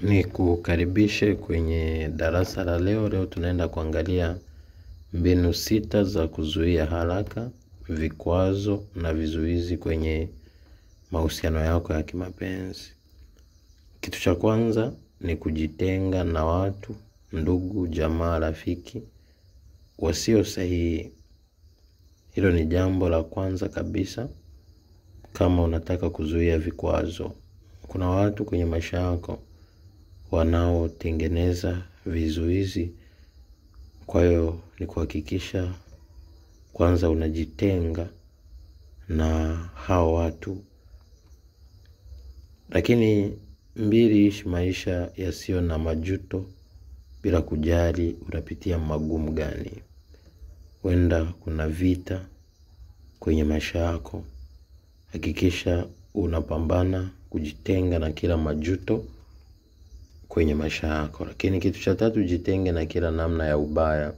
Ni kukaribishe kwenye darasa la leo. Leo tunaenda kuangalia mbinu 6 za kuzuia haraka, vikwazo na vizuizi kwenye mahusiano yako ya kimapenzi. Kitu cha kwanza ni kujitenga na watu, ndugu, jamaa, rafiki wasio sahihi. Hilo ni jambo la kwanza kabisa kama unataka kuzuia vikwazo. Kuna watu kwenye maisha yako wanaotengeneza vizuizi. Kwa hiyo ni kuhakikisha kwanza unajitenga na hao watu. Lakini 2, ishi maisha yasiyo na majuto bila kujali unapitia magumu gani. Huenda kuna vita kwenye maisha yako. Hakikisha unapambana kujitenga na kila majuto kwenye maisha yako. Lakini kitu cha 3, jitenge na kila namna ya ubaya.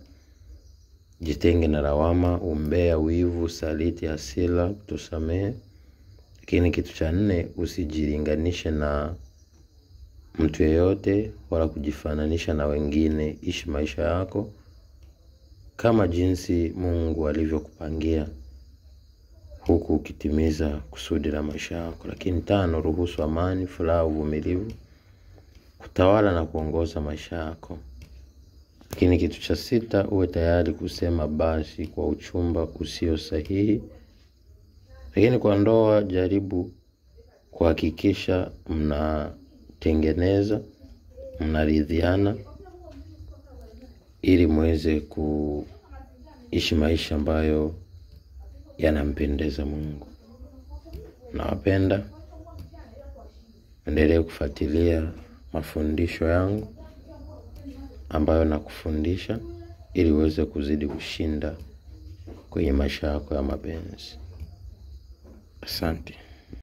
Jitenge na lawama, umbea, wivu, saliti, hasira, kutosamehe. Lakini kitu cha 4, usijilinganishe na mtu yeyote wala kujifananisha na wengine. Ishi maisha yako kama jinsi Mungu alivyokupangia, huku ukitimiza kusudi la maisha yako. Lakini 5, ruhusu amani, furaha, uvumilivu kutawala na kuongoza maisha yako. Lakini kitu cha 6, uwe tayari kusema basi kwa uchumba usio sahihi. Lakini kwa ndoa, jaribu kuhakikisha mnatengeneza, mnaridhiana ili muweze kuishi maisha ambayo yanampendeza Mungu. Nawapenda. Endelea kufuatilia mafundisho yangu ambayo nakufundisha ili uweze kuzidi kushinda kwenye maisha yako ya mapenzi. Asante.